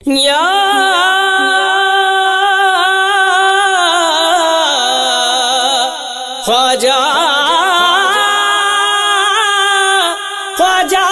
یا خواجہ خواجہ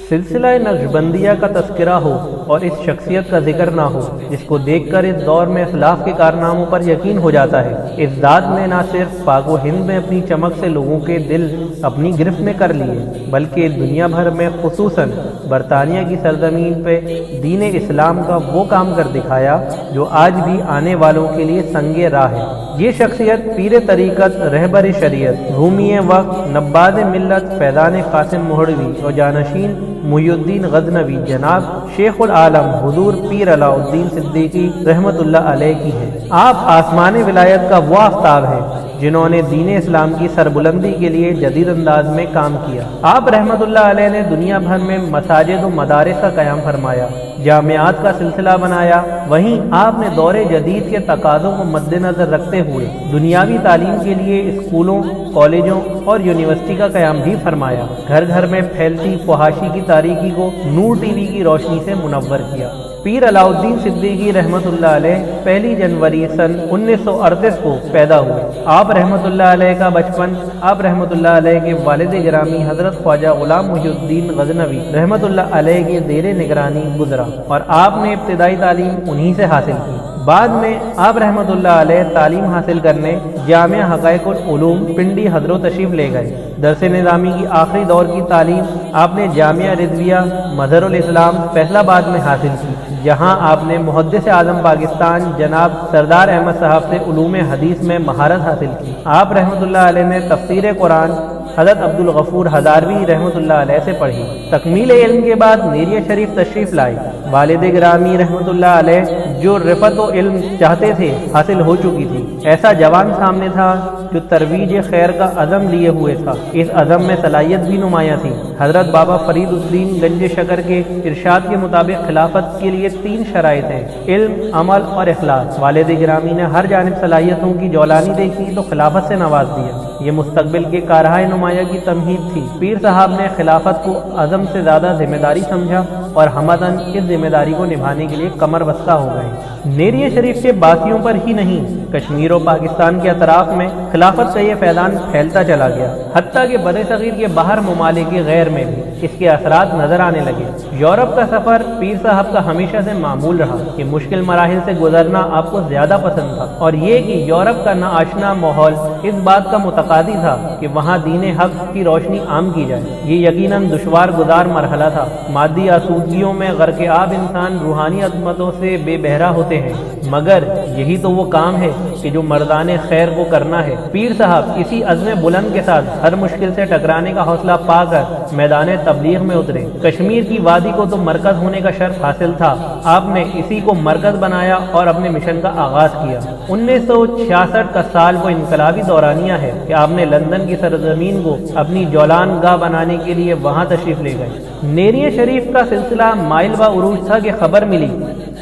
سلسلہ نقشبندیہ کا تذکرہ ہو اور اس شخصیت کا ذکر نہ ہو جس کو دیکھ کر اس دور میں اخلاق کے کارناموں پر یقین ہو جاتا ہے۔ اس ذات نے نہ صرف پاک و ہند میں اپنی چمک سے لوگوں کے دل اپنی گرفت میں کر لیے بلکہ دنیا بھر میں خصوصاً برطانیہ کی سرزمین پہ دین اسلام کا وہ کام کر دکھایا جو آج بھی آنے والوں کے لیے سنگ راہ ہے۔ یہ شخصیت پیر طریقت، رہبر شریعت، رومی وقت، نباد ملت، فیضان قاسم مہروی اور جانشین محی الدین غزنوی جناب شیخ العالم حضور پیر علاء الدین صدیقی رحمت اللہ علیہ کی ہے۔ آپ آسمان ولایت کا وہ آفتاب ہیں جنہوں نے دین اسلام کی سربلندی کے لیے جدید انداز میں کام کیا۔ آپ رحمت اللہ علیہ نے دنیا بھر میں مساجد و مدارس کا قیام فرمایا، جامعات کا سلسلہ بنایا۔ وہیں آپ نے دور جدید کے تقاضوں کو مد نظر رکھتے ہوئے دنیاوی تعلیم کے لیے اسکولوں، کالجوں اور یونیورسٹی کا قیام بھی فرمایا۔ گھر گھر میں پھیلتی فحاشی کی تاریکی کو نور ٹی وی کی روشنی سے منور کیا۔ پیر علاء الدین صدیقی رحمت اللہ علیہ 1 جنوری سن 1938 کو پیدا ہوئے۔ آپ رحمت اللہ علیہ کا بچپن آپ رحمت اللہ علیہ کے والد گرامی حضرت خواجہ غلام محی الدین غزنوی رحمت اللہ علیہ کے زیر نگرانی گزرا اور آپ نے ابتدائی تعلیم انہی سے حاصل کی۔ بعد میں آپ رحمت اللہ علیہ تعلیم حاصل کرنے جامعہ حقائق العلوم پنڈی حضرو تشریف لے گئے۔ درس نظامی کی آخری دور کی تعلیم آپ نے جامعہ رضویہ مظہر الاسلام فیصل آباد میں حاصل کی، جہاں آپ نے محدث اعظم پاکستان جناب سردار احمد صاحب سے علوم حدیث میں مہارت حاصل کی۔ آپ رحمت اللہ علیہ نے تفسیر قرآن حضرت عبدالغفور ہزاروی رحمت اللہ علیہ سے پڑھی۔ تکمیل علم کے بعد نیریہ شریف تشریف لائے۔ والد گرامی رحمت اللہ علیہ جو رفت و علم چاہتے تھے حاصل ہو چکی تھی۔ ایسا جوان سامنے تھا جو ترویج خیر کا عزم لیے ہوئے تھا۔ اس عزم میں صلاحیت بھی نمایاں تھی۔ حضرت بابا فرید الدین گنج شکر کے ارشاد کے مطابق خلافت کے لیے 3 شرائط ہیں: علم، عمل اور اخلاص۔ والد گرامی نے ہر جانب صلاحیتوں کی جولانی دیکھی تو خلافت سے نواز دیا۔ یہ مستقبل کے کارہائے نمایاں کی تمہید تھی۔ پیر صاحب نے خلافت کو عزم سے زیادہ ذمہ داری سمجھا اور ہمدن اس ذمہ داری کو نبھانے کے لیے کمر بستہ ہو گئے۔ نیریہ شریف کے باقیوں پر ہی نہیں، کشمیر و پاکستان کے اطراف میں خلافت کا یہ فیضان پھیلتا چلا گیا، حتیٰ کہ بر صغیر کے باہر ممالک غیر میں بھی اس کے اثرات نظر آنے لگے۔ یورپ کا سفر پیر صاحب کا ہمیشہ سے معمول رہا کہ مشکل مراحل سے گزرنا آپ کو زیادہ پسند تھا، اور یہ کہ یورپ کا ناآشنا ماحول اس بات کا متقاضی تھا کہ وہاں دین حق کی روشنی عام کی جائے۔ یہ یقیناً دشوار گزار مرحلہ تھا۔ مادی آسودگیوں میں غرق آب انسان روحانی عظمتوں سے بے بہرا ہوتے ہیں، مگر یہی تو وہ کام ہے کہ جو مردان خیر کو کرنا ہے۔ پیر صاحب اسی عزم بلند کے ساتھ ہر مشکل سے ٹکرانے کا حوصلہ پا کر میدان تبلیغ میں اترے۔ کشمیر کی وادی کو تو مرکز ہونے کا شرف حاصل تھا، آپ نے اسی کو مرکز بنایا اور اپنے مشن کا آغاز کیا۔ 1966 کا سال وہ انقلابی دورانیہ ہے کہ آپ نے لندن کی سرزمین کو اپنی جولان گاہ بنانے کے لیے وہاں تشریف لے گئے۔ نیریہ شریف کا سلسلہ مائل و عروج تھا کہ خبر ملی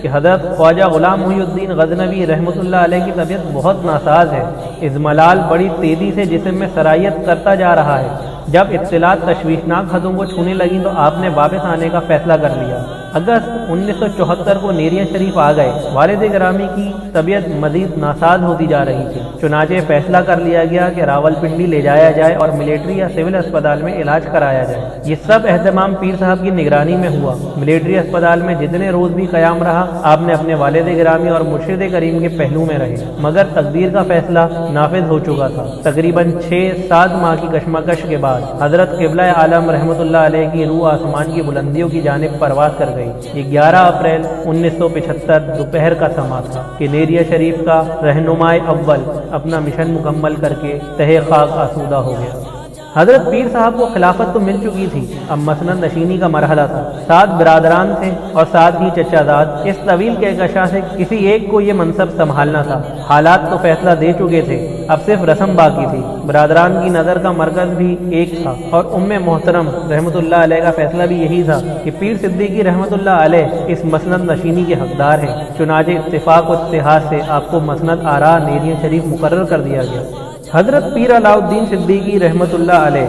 کہ حضرت خواجہ غلام محی الدین غزنوی رحمت اللہ علیہ کی طبیعت بہت ناساز ہے۔ اضملال بڑی تیزی سے جسم میں سرایت کرتا جا رہا ہے۔ جب اطلاعات تشویشناک حدوں کو چھونے لگیں تو آپ نے واپس آنے کا فیصلہ کر لیا۔ اگست 1974 کو نیریہ شریف آ گئے۔ والد گرامی کی طبیعت مزید ناساز ہوتی جا رہی تھی، چنانچہ فیصلہ کر لیا گیا کہ راولپنڈی لے جایا جائے اور ملٹری یا سول اسپتال میں علاج کرایا جائے۔ یہ سب اہتمام پیر صاحب کی نگرانی میں ہوا۔ ملٹری اسپتال میں جتنے روز بھی قیام رہا، آپ نے اپنے والد گرامی اور مرشد کریم کے پہلو میں رہے، مگر تقدیر کا فیصلہ نافذ ہو چکا تھا۔ تقریباً 6-7 ماہ کی کشمکش کے بعد حضرت قبلہ عالم رحمت اللہ علیہ کی روح آسمان کی بلندیوں کی جانب پرواز کر گئی۔ یہ 11 اپریل 1975 دوپہر کا سما تھا کہ نیریہ شریف کا رہنمائے اول اپنا مشن مکمل کر کے تہہ خاک آسودہ ہو گیا۔ حضرت پیر صاحب کو خلافت تو مل چکی تھی، اب مسند نشینی کا مرحلہ تھا۔ 7 برادران تھے اور 7 ہی چچا زاد۔ اس طویل کہکشاں سے کسی ایک کو یہ منصب سنبھالنا تھا۔ حالات تو فیصلہ دے چکے تھے، اب صرف رسم باقی تھی۔ برادران کی نظر کا مرکز بھی ایک تھا اور محترم رحمت اللہ علیہ کا فیصلہ بھی یہی تھا کہ پیر صدیقی رحمت اللہ علیہ اس مسند نشینی کے حقدار ہیں۔ چنانچہ اتفاق و اتحاد سے آپ کو مسند آرا نیریہ شریف مقرر کر دیا گیا۔ حضرت پیر علاؤالدین صدیقی رحمۃ اللہ علیہ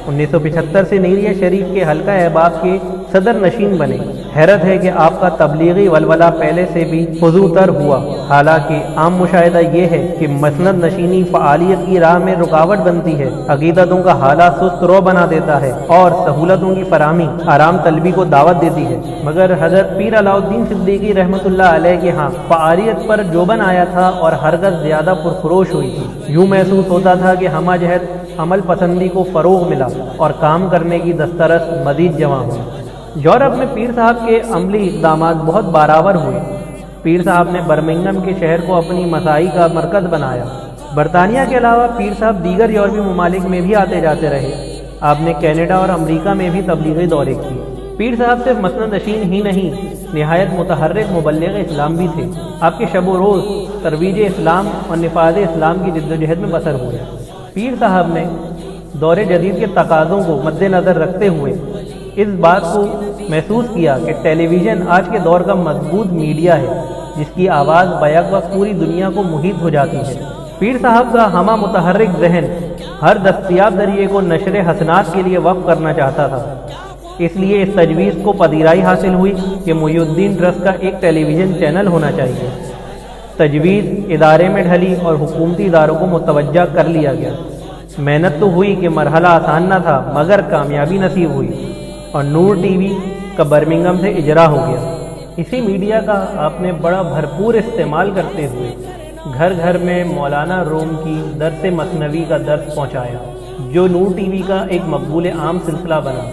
1975 سے نیریہ شریف کے حلقہ احباب کے صدر نشین بنے۔ حیرت ہے کہ آپ کا تبلیغی ولولہ پہلے سے بھی فزوں تر ہوا، حالانکہ عام مشاہدہ یہ ہے کہ مسند نشینی فعالیت کی راہ میں رکاوٹ بنتی ہے، عقیدتوں کا حالات سست رو بنا دیتا ہے اور سہولتوں کی فراہمی آرام طلبی کو دعوت دیتی ہے۔ مگر حضرت پیر علاؤالدین صدیقی رحمۃ اللہ علیہ کے ہاں فعالیت پر جوبن آیا تھا اور ہرگز زیادہ پرخروش ہوئی تھی۔ یوں محسوس ہوتا تھا کہ ہمہ جہت عمل پسندی کو فروغ ملا اور کام کرنے کی دسترس مزید جمع ہوئی۔ یورپ میں پیر صاحب کے عملی اقدامات بہت بارآور ہوئے۔ پیر صاحب نے برمنگھم کے شہر کو اپنی مساعی کا مرکز بنایا۔ برطانیہ کے علاوہ پیر صاحب دیگر یورپی ممالک میں بھی آتے جاتے رہے۔ آپ نے کینیڈا اور امریکہ میں بھی تبلیغی دورے کیے۔ پیر صاحب صرف مسند نشین ہی نہیں، نہایت متحرک مبلغ اسلام بھی تھے۔ آپ کے شب و روز ترویج اسلام اور نفاذ اسلام کی جد و جہد میں بسر ہوئے۔ پیر صاحب نے دور جدید کے تقاضوں کو مد نظر رکھتے ہوئے اس بات کو محسوس کیا کہ ٹیلی ویژن آج کے دور کا مضبوط میڈیا ہے جس کی آواز بیک وقت پوری دنیا کو محیط ہو جاتی ہے۔ پیر صاحب کا ہمہ متحرک ذہن ہر دستیاب ذریعے کو نشر حسنات کے لیے وقف کرنا چاہتا تھا۔ اس لیے اس تجویز کو پذیرائی حاصل ہوئی کہ محی الدین ٹرسٹ کا ایک ٹیلی ویژن چینل ہونا چاہیے۔ تجویز ادارے میں ڈھلی اور حکومتی اداروں کو متوجہ کر لیا گیا۔ محنت تو ہوئی کہ مرحلہ آسان نہ تھا، مگر کامیابی نصیب ہوئی اور نور ٹی وی کا برمنگھم سے اجرا ہو گیا۔ اسی میڈیا کا آپ نے بڑا بھرپور استعمال کرتے ہوئے گھر گھر میں مولانا روم کی درس مثنوی کا درس پہنچایا، جو نور ٹی وی کا ایک مقبول عام سلسلہ بنا۔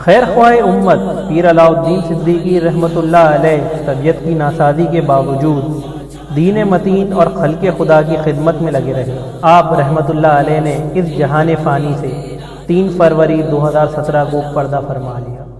خیر خواہ امت پیر علاؤالدین صدیقی رحمۃ اللہ علیہ طبیعت کی ناسازی کے باوجود دین متین اور خلق خدا کی خدمت میں لگے رہے۔ آپ رحمۃ اللہ علیہ نے اس جہان فانی سے 3 فروری 2017 کو پردہ فرما لیا۔